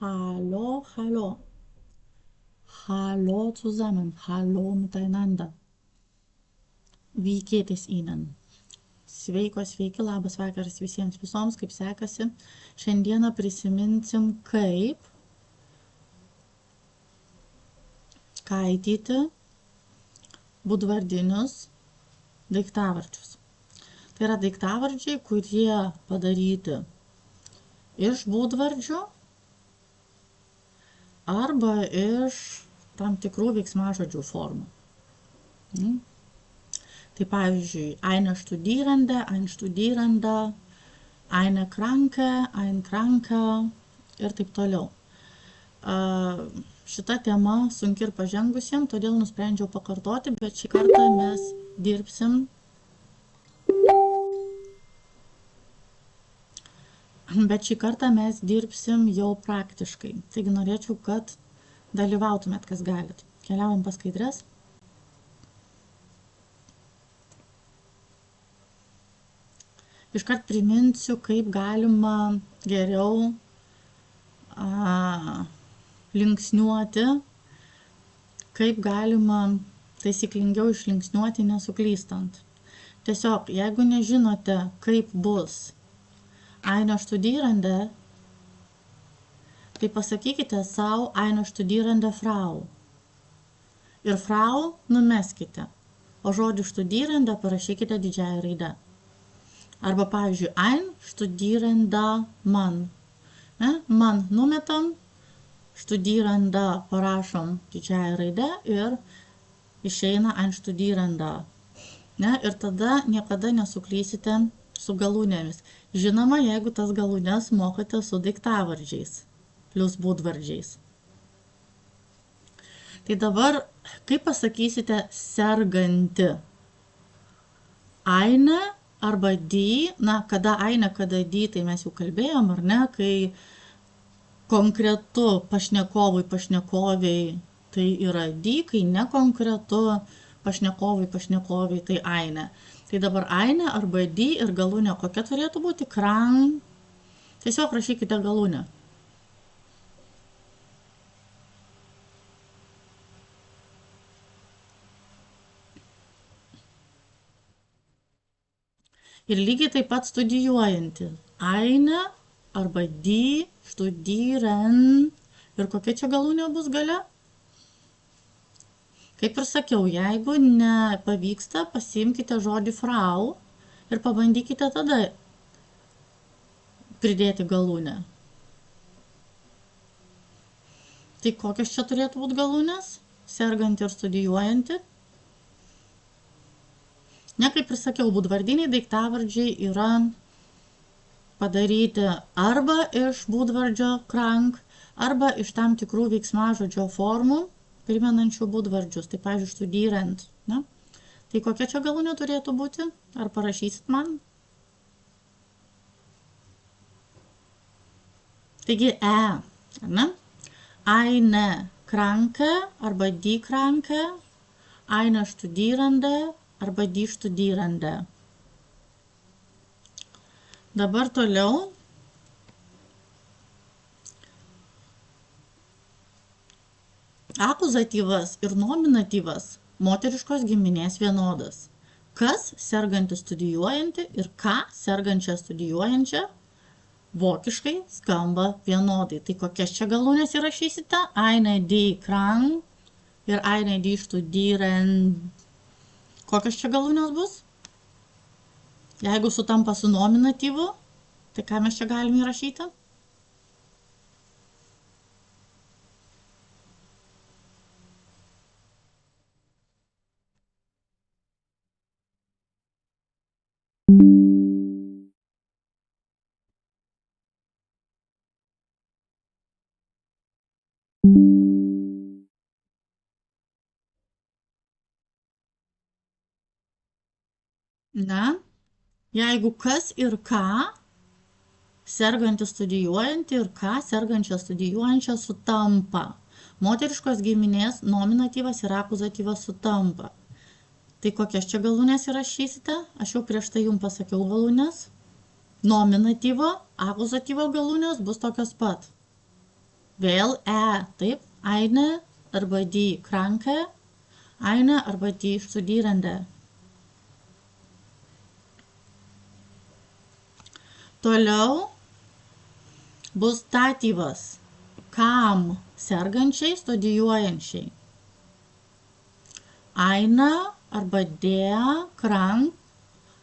Hallo, hallo. Hallo zusammen. Hallo miteinander. Wie geht es Ihnen? Sveikos, sveiki, labas vakaras visiems visoms, kaip sekasi. Šiandieną prisiminsim, kaip skaityti būdvardinius daiktavardžius. Tai yra daiktavardžiai, kurie padaryti iš būdvardžių arba iš tam tikrų veiksmažodžių formų. Tai pavyzdžiui, eine Studierende, ein Studierender, eine Kranke, ein Kranker ir taip toliau. Šita tema sunki ir pažengusiems, todėl nusprendžiau pakartoti, bet šį kartą mes dirbsim jau praktiškai. Taigi norėčiau, kad dalyvautumėt, kas galit. Keliaujam pas skaidres. Iškart priminsiu, kaip galima geriau linksniuoti, kaip galima taisyklingiau išlinksniuoti nesuklystant. Tiesiog, jeigu nežinote, kaip bus eine Studierende, tai pasakykite sau eine Studierende Frau. Ir Frau numeskite, o žodį Studierende parašykite didžiąją raidę. Arba pavyzdžiui, ein Studierender Mann. Man numetam, Studierender parašom didžiąją raidę ir išeina ein Studierender. Ir tada niekada nesuklysite su galūnėmis. Žinoma, jeigu tas galūnes mokate su daiktavardžiais, plus būdvardžiais. Tai dabar, kaip pasakysite serganti? Eine arba die, kada eine, kada die, tai mes jau kalbėjom, ar ne, kai konkretu pašnekoviai, tai yra die, kai nekonkretu pašnekoviai, tai eine. Tai dabar eine arba die ir galūnė kokia turėtų būti? Krank. Tiesiog rašykite galūnę. Ir lygiai taip pat studijuojanti. Eine arba die studieren. Ir kokia čia galūnė bus gale? Kaip ir sakiau, jeigu nepavyksta, pasiimkite žodį Frau ir pabandykite tada pridėti galūnę. Tai kokios čia turėtų būti galūnės? Serganti ir studijuojanti. Kaip ir sakiau, būdvardiniai daiktavardžiai yra padaryti arba iš būdvardžio krank, arba iš tam tikrų veiksmažodžio formų, primenančių būdvardžius. Tai, pavyzdžiui, studierend. Tai kokia čia galūnė turėtų būti? Ar parašysit man? Taigi ar ne? Eine Kranke arba die Kranke, eine Studierende arba die Studierende. Dabar toliau. Akuzatyvas ir nominatyvas moteriškos giminės vienodas. Kas serganti studijuojanti ir ką sergančią studijuojančią vokiškai skamba vienodai. Tai kokias čia galūnės įrašysite? Eine die krank ir eine die studierend. Kokios čia galūnės bus? Jeigu sutampa su nominatyvu, tai ką mes čia galime įrašyti? Jeigu kas ir ką serganti studijuojanti ir ką sergančia studijuojančia sutampa. Moteriškos giminės nominatyvas ir akuzatyvas sutampa. Tai kokias čia galūnės įrašysite? Aš jau prieš tai jums pasakiau galūnės. Nominatyvo, akuzatyvo galūnės bus tokios pat. vėl taip, eine arba die Kranke, eine arba die Studierende. Toliau bus datyvas, kam, sergančiai, studijuojančiai. Eine arba der krank,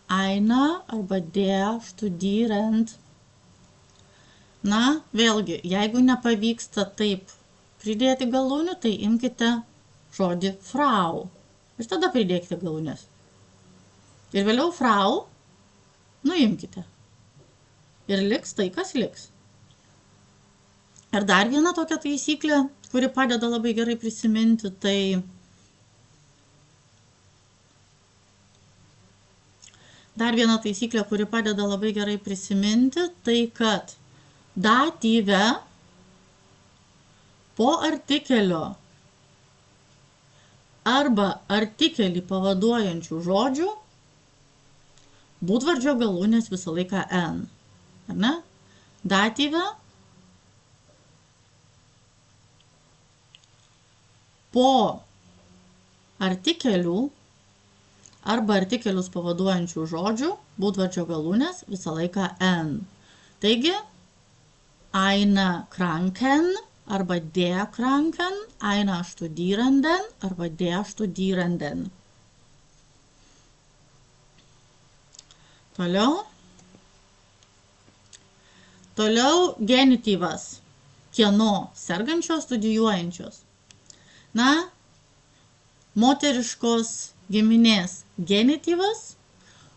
eine arba der studierend. Na, vėlgi, jeigu nepavyksta taip pridėti galūnių, tai imkite žodį Frau. Ir tada pridėkite galūnės. Ir vėliau Frau nuimkite. Ir liks tai, kas liks. Ir dar viena tokia taisyklė, kuri padeda labai gerai prisiminti, tai kad datyve po artikelio arba artikelį pavaduojančių žodžių būdvardžio galūnės visą laiką N. Ar ne? Datyve po artikelių arba artikelius pavaduojančių žodžių būdvardžio galūnės visą laiką N. Taigi, eine Kranken arba der Kranken, einer Studierenden arba der Studierenden. Toliau genityvas. Kieno? Sergančios, studijuojančios. Na, moteriškos giminės genityvas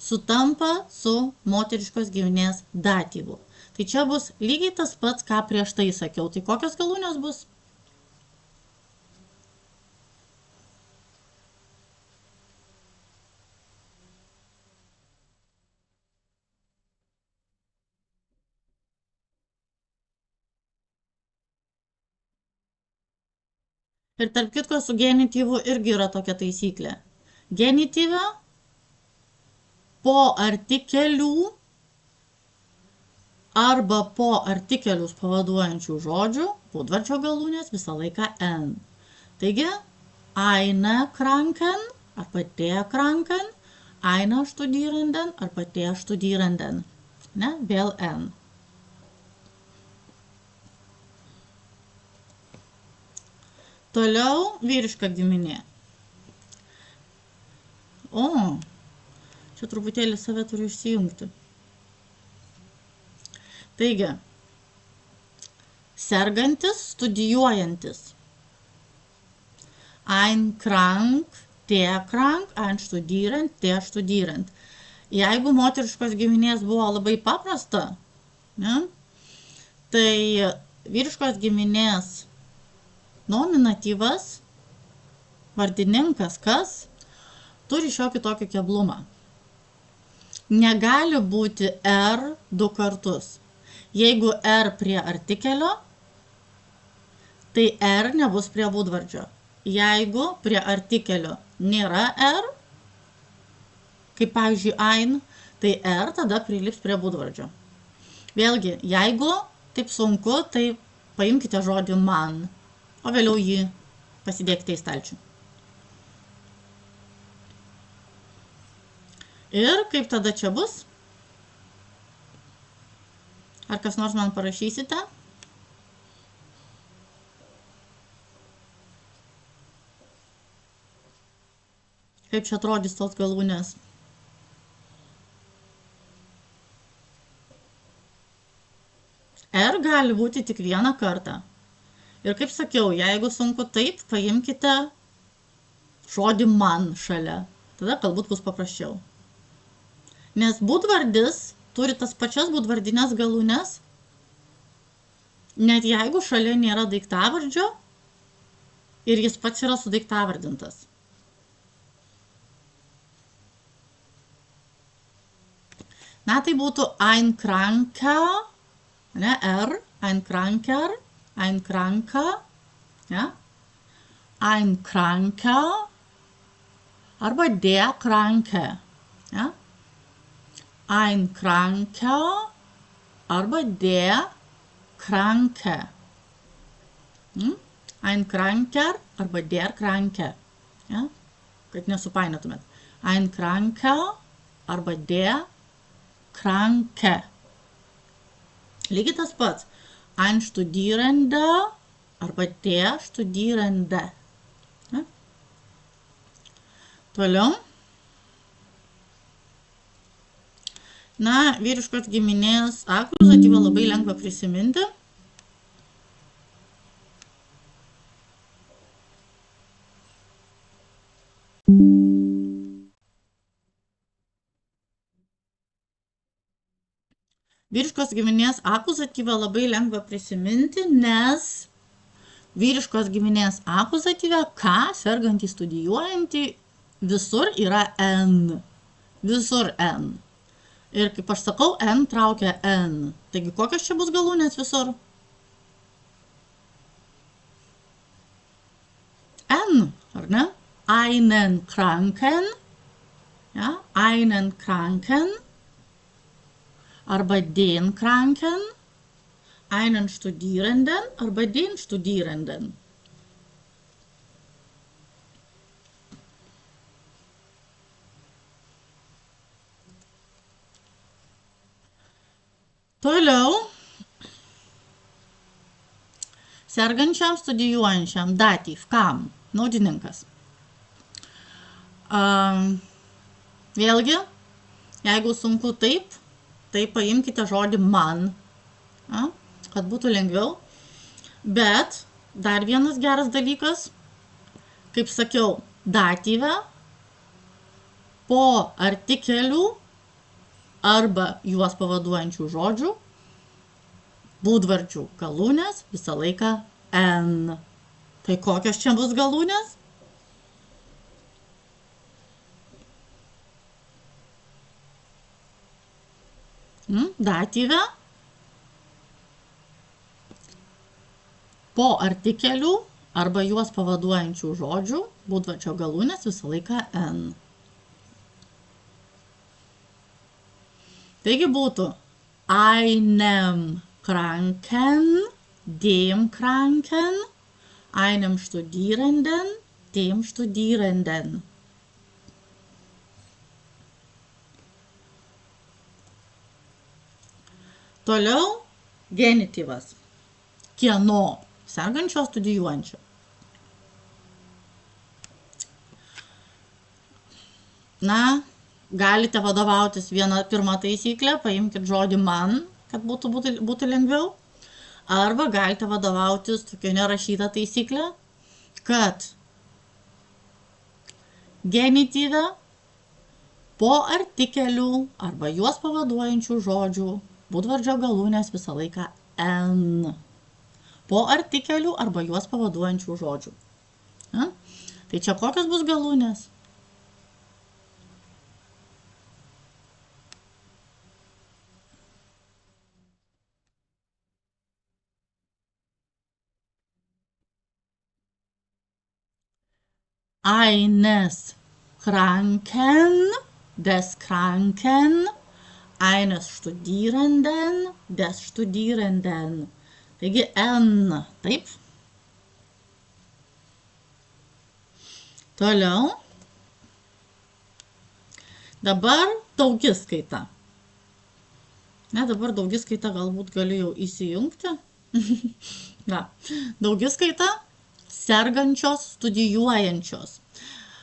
sutampa su moteriškos giminės datyvu. Tai čia bus lygiai tas pats, ką prieš tai sakiau. Tai kokios galūnės bus? Ir tarp kitko su genityvu irgi yra tokia taisyklė. Genityve po artikelių arba po artikelius pavaduojančių žodžių būdvardžio galūnės visą laiką N. Taigi, eine Kranken arba der Kranken, einer Studierenden arba der Studierenden. Ne? Vėl N. Toliau vyriška giminė. O, čia truputėlį save turiu išsijungti. Taigi, sergantis, studijuojantis. Ein krank, der krank, ein studierend, der studierend. Jeigu moteriškos giminės buvo labai paprasta, ne, tai vyriškos giminės nominatyvas, vardininkas kas, turi šiokį tokį keblumą. Negali būti R du kartus. Jeigu R prie artikelio, tai R nebus prie būdvardžio. Jeigu prie artikelio nėra R, kaip pavyzdžiui ein, tai R tada prilips prie būdvardžio. Vėlgi, jeigu taip sunku, tai paimkite žodį man, o vėliau jį pasidėkite į stalčių. Ir kaip tada čia bus? Ar kas nors man parašysite? Kaip čia atrodys tos galūnės? R gali būti tik vieną kartą. Ir kaip sakiau, jeigu sunku taip, paimkite žodį man šalia. Tada galbūt bus paprasčiau. Nes būdvardis turi tas pačias būdvardinės galūnes, net jeigu šalia nėra daiktavardžio ir jis pats yra sudaiktavardintas. Na, tai būtų ein kranker, ne, R, ein kranker, ein kranker, ja, ein kranker arba der kranke, ja, ein kranker arba der kranke. Ein Kranker arba der Kranke. Ja? Kad nesupainiotumėt. Ein Kranker arba der Kranke. Lygiai tas pats. Ein Studierender arba der Studierende. Ja? Toliau. Na, vyriškos giminės akuzatyvą labai lengva prisiminti. Vyriškos giminės akuzatyvą labai lengva prisiminti, nes vyriškos giminės akuzatyvę ką sergantį studijuojantį visur yra N. Visur N. Ir kaip aš sakau, N traukia N. Taigi kokios čia bus galūnės visur? N, ar ne? Einen Kranken. Ja? Einen Kranken. Arba den Kranken, einen Studierenden arba den Studierenden. Toliau, sergančiam, studijuojančiam, datyv, kam, naudininkas. Vėlgi, jeigu sunku taip, tai paimkite žodį man, kad būtų lengviau. Bet dar vienas geras dalykas, kaip sakiau, datyve po artikelių arba juos pavaduojančių žodžių būdvardžių galūnės visą laiką N. Tai kokios čia bus galūnės? Datyve po artikelių arba juos pavaduojančių žodžių būdvardžio galūnės visą laiką N. Taigi būtų einem Kranken, dem Kranken, einem Studierenden, dem Studierenden. Toliau genityvas. Kieno? Sergančio, studijuojančio. Na, galite vadovautis pirmą taisyklę, paimkite žodį man, kad būtų lengviau. Arba galite vadovautis tokia nerašyta taisyklė, kad genityve po artikelių arba juos pavaduojančių žodžių būdvardžio galūnės visą laiką N. Po artikelių arba juos pavaduojančių žodžių. Tai čia kokios bus galūnės? Eines Kranken, des Kranken, eines Studierenden, des Studierenden. Taigi N, taip. Toliau. Dabar daugiskaita. Ne, dabar daugiskaita galbūt galiu jau įsijungti. Na, daugiskaita sergančios, studijuojančios.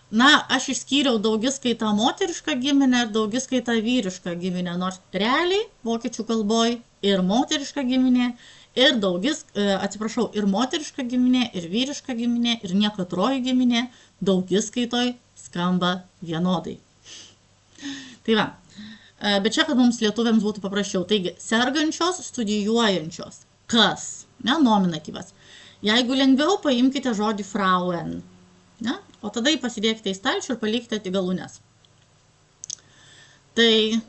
Na, aš išskyriau daugiskaitą moterišką giminę ir daugiskaitą vyrišką giminę, nors realiai vokiečių kalboj ir moteriška giminė, ir ir moteriška giminė, ir vyriška giminė, ir nieko troji giminė daugiskaitoj skamba vienodai. Tai va, bet čia, kad mums lietuviams būtų paprasčiau. Taigi, sergančios, studijuojančios. Kas? Ne, nominatyvas. Jeigu lengviau, paimkite žodį Frauen. Ne? O tada jį pasidėkite į stalčių ir palikite tik galūnes. Tai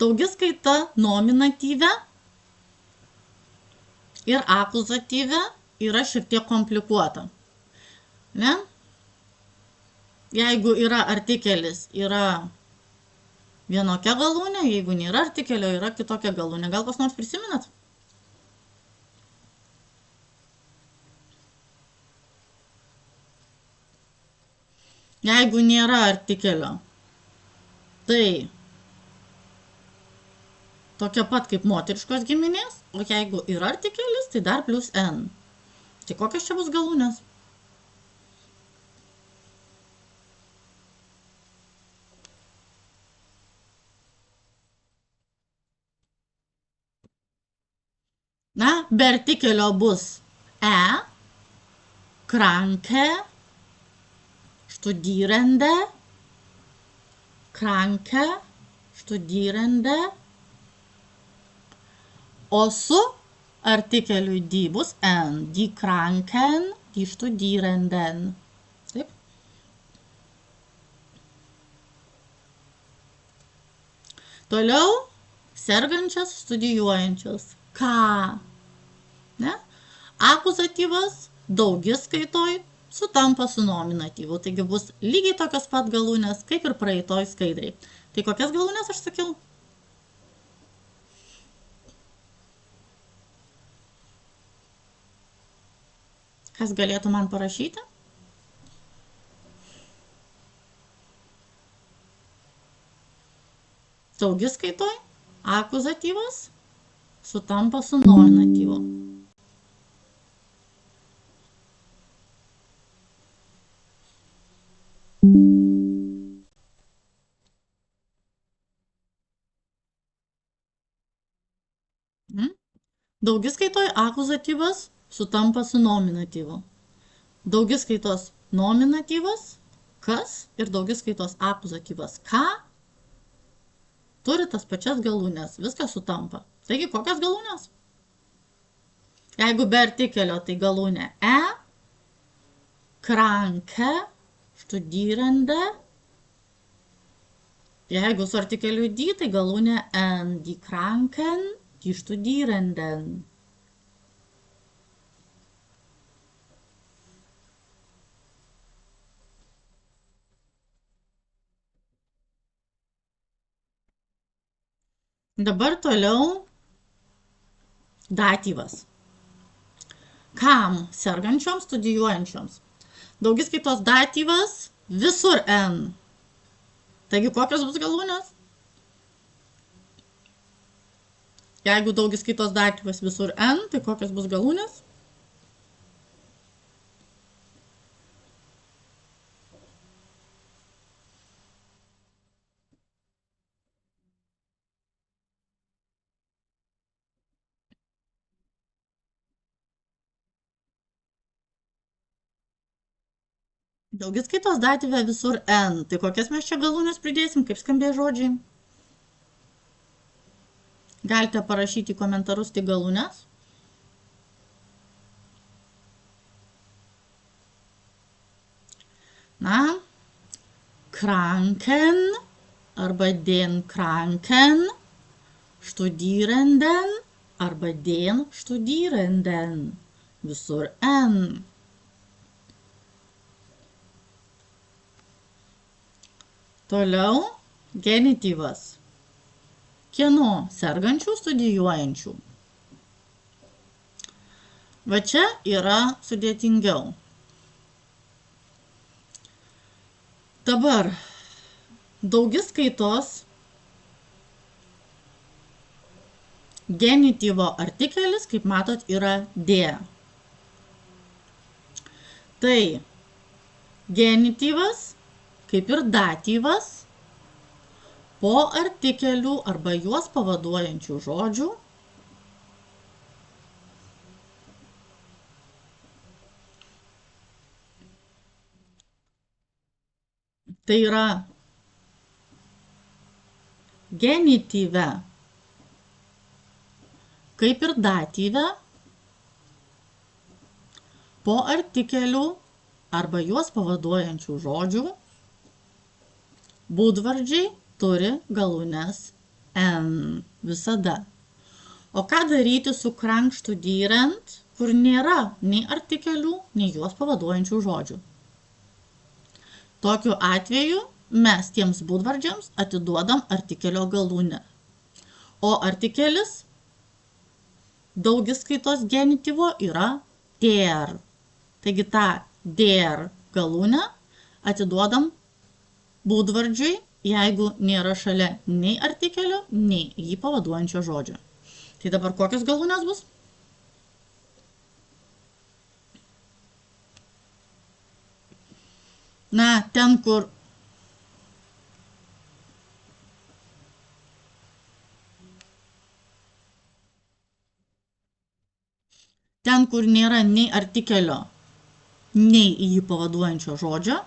daugiskaita nominatyve ir akuzatyve yra šiek tiek komplikuota. Ne? Jeigu yra artikelis, yra vienokia galūnė, jeigu nėra artikelio, yra kitokia galūnė. Gal kas nors prisimenat? Jeigu nėra artikelio, tai tokia pat kaip moteriškos giminės, o jeigu yra artikelis, tai dar plus N. Tai kokios čia bus galūnės? Na, be artikelio bus E, kranke, studierende, kranke, studierende, o su artikeliu die bus N, die kranken, die studierenden. Taip. Toliau sergančias, studijuojančias. Ką? Ne? Akuzatyvas daugiskaitoj sutampa su nominatyvu. Taigi bus lygiai tokios pat galūnės, kaip ir praeitoj skaidriai. Tai kokias galūnės aš sakiau? Kas galėtų man parašyti? Daugiskaitoj akuzatyvas sutampa su nominatyvu. Daugiskaitoj akuzatyvas sutampa su nominatyvu. Daugiskaitos nominatyvas kas ir daugiskaitos akuzatyvas ką turi tas pačias galūnes. Viskas sutampa. Taigi, kokios galūnės? Jeigu be artikelio, tai galūnė E, kranke, studierende. Jeigu su artikeliu die, tai galūnė N, die kranken, die studierenden. Dabar toliau datyvas. Kam? Sergančioms, studijuojančioms. Daugiskaitos datyvas visur N. Taigi, kokios bus galūnės? Jeigu daugiskaitos datyvas visur N, tai kokios bus galūnės? Daugiskaitos datyve visur N. Tai kokias mes čia galūnės pridėsim, kaip skambės žodžiai? Galite parašyti į komentarus tik galūnes. Na, kranken arba den kranken, studierenden arba den studierenden. Visur N. Toliau genityvas. Kieno? Sergančių, studijuojančių. Va čia yra sudėtingiau. Dabar daugiskaitos genityvo artikelis, kaip matot, yra D. Tai genityvas, kaip ir datyvas, po artikelių arba juos pavaduojančių žodžių tai yra genityve, kaip ir datyve, po artikelių arba juos pavaduojančių žodžių būdvardžiai turi galūnes N visada. O ką daryti su krank studierend, kur nėra nei artikelių, nei juos pavaduojančių žodžių? Tokiu atveju mes tiems būdvardžiams atiduodam artikelio galūnę. O artikelis daugiskaitos genityvo yra der. Taigi tą der galūnę atiduodam būdvardžiui, jeigu nėra šalia nei artikelio, nei jį pavaduojančio žodžio. Tai dabar kokios galūnės bus? Na, ten, kur nėra nei artikelio, nei jį pavaduojančio žodžio,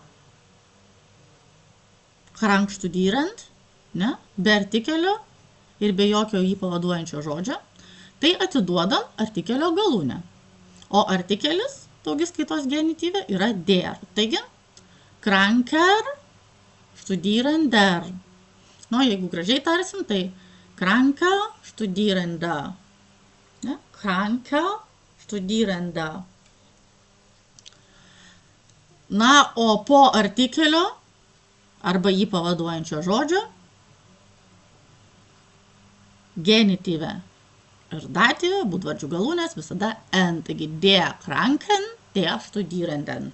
krankštudierend, ne, be artikelio ir be jokio jį pavaduojančio žodžio, tai atiduodam artikelio galūnę. O artikelis daugiskaitos genityve yra der. Taigi, kranker, studierender. Nu, jeigu gražiai tarsim, tai kranka, studierenda. Ne, kranka, studierenda. Na, o po artikelio arba jį pavaduojančio žodžio genityve ir datyve, būdvardžių galūnės visada n. Taigi, der Kranken, der Studierenden.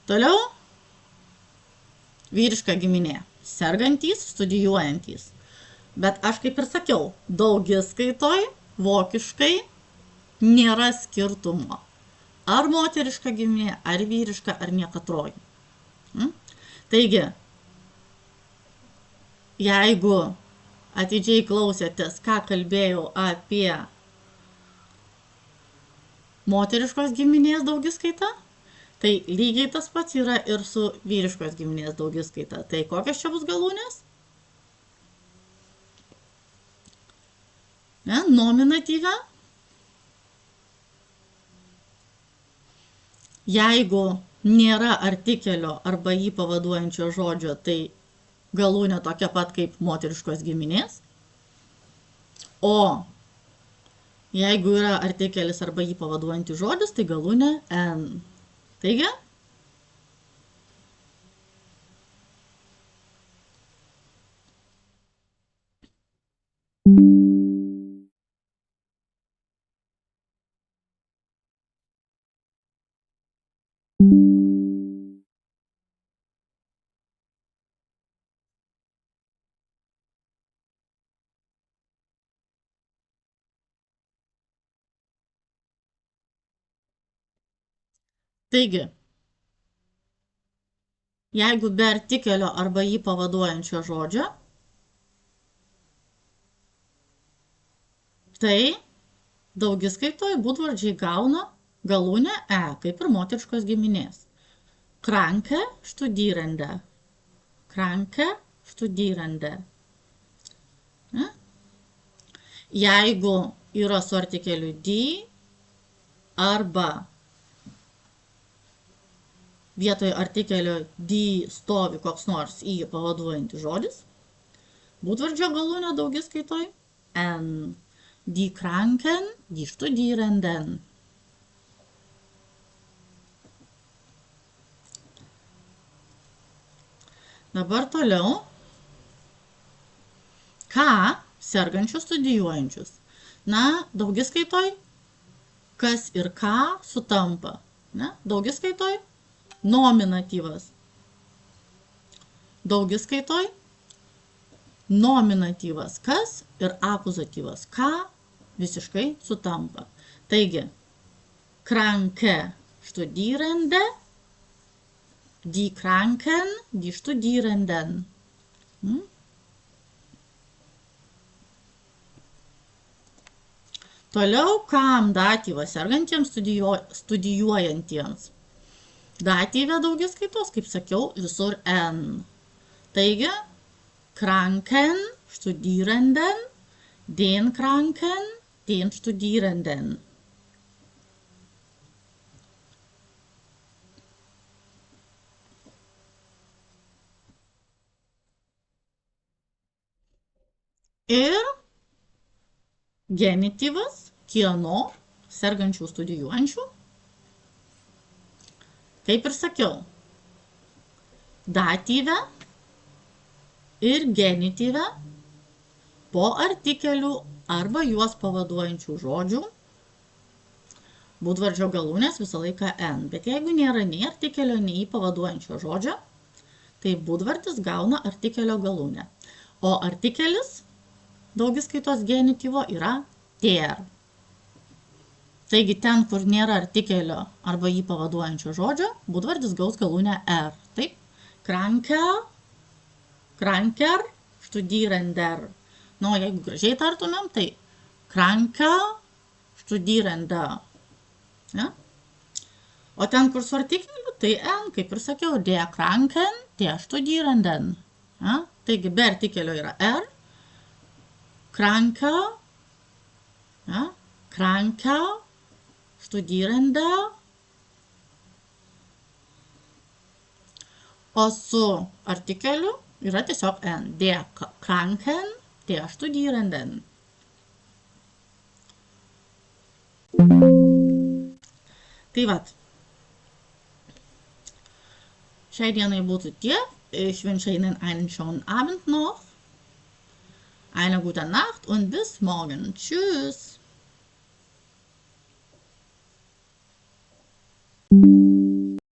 Toliau vyriška giminė. Sergantys, studijuojantys. Bet aš kaip ir sakiau, daugiskaitoj, vokiškai nėra skirtumo. Ar moteriška giminė, ar vyriška, ar niekatroji. Taigi, jeigu atidžiai klausėtės, ką kalbėjau apie moteriškos giminės daugiskaitą, tai lygiai tas pats yra ir su vyriškos giminės daugiskaita. Tai kokios čia bus galūnės? Ne, nominatyve. Jeigu nėra artikelio arba jį pavaduojančio žodžio, tai galūnė tokia pat kaip moteriškos giminės. O jeigu yra artikelis arba jį pavaduojantis žodis, tai galūnė n. Taigi, jeigu be artikelio arba jį pavaduojančio žodžio, tai daugiskaitoj būdvardžiai gauna galūnę e, kaip ir moteriškos giminės. Kranke, studierende. Kranke, studierende. Jeigu yra su artikeliu die arba vietoje artikelio die stovi koks nors į pavaduojantį žodis, būdvardžio galūnė daugiskaitoj n. Die Kranken, die Studierenden. Dabar toliau. Ką sergančius studijuojančius? Na, daugiskaitoj kas ir ką sutampa. Ne? Daugiskaitoj nominatyvas. Daugiskaitoj nominatyvas kas ir akuzatyvas ką visiškai sutampa. Taigi, kranke studierende, die Kranken, die Studierenden. Toliau, kam datyvas sergantiems studijuojantiems. Datyve daugiskaitos, kaip sakiau, visur n. Taigi, Kranken, Studierenden, den Kranken, den Studierenden. Ir genityvas, kieno, sergančių studijuojančių. Kaip ir sakiau, datyve ir genityve po artikelių arba juos pavaduojančių žodžių būdvardžio galūnės visą laiką N. Bet jeigu nėra nei artikelio, nei pavaduojančio žodžio, tai būdvardis gauna artikelio galūnę. O artikelis daugiskaitos genityvo yra der. Taigi ten, kur nėra artikelio arba jį pavaduojančio žodžio, būdvardis gaus galūnę R. Taip, kranker, kranker, studierender. Na, o jeigu gražiai tartumėm, tai kranker, studierender. Ja? O ten, kur su artikeliu, tai N, kaip ir sakiau, der Kranken, der Studierenden. Ja? Taigi, be artikelio yra R, kranker, ja? Kranker, Studierender. O su artikeliu yra tiesiog N, der Kranken, der Studierenden. Tai vat, šiai dienai būtų tiek. Ich wünsche Ihnen einen schönen Abend noch, eine gute Nacht und bis morgen. Tschüss.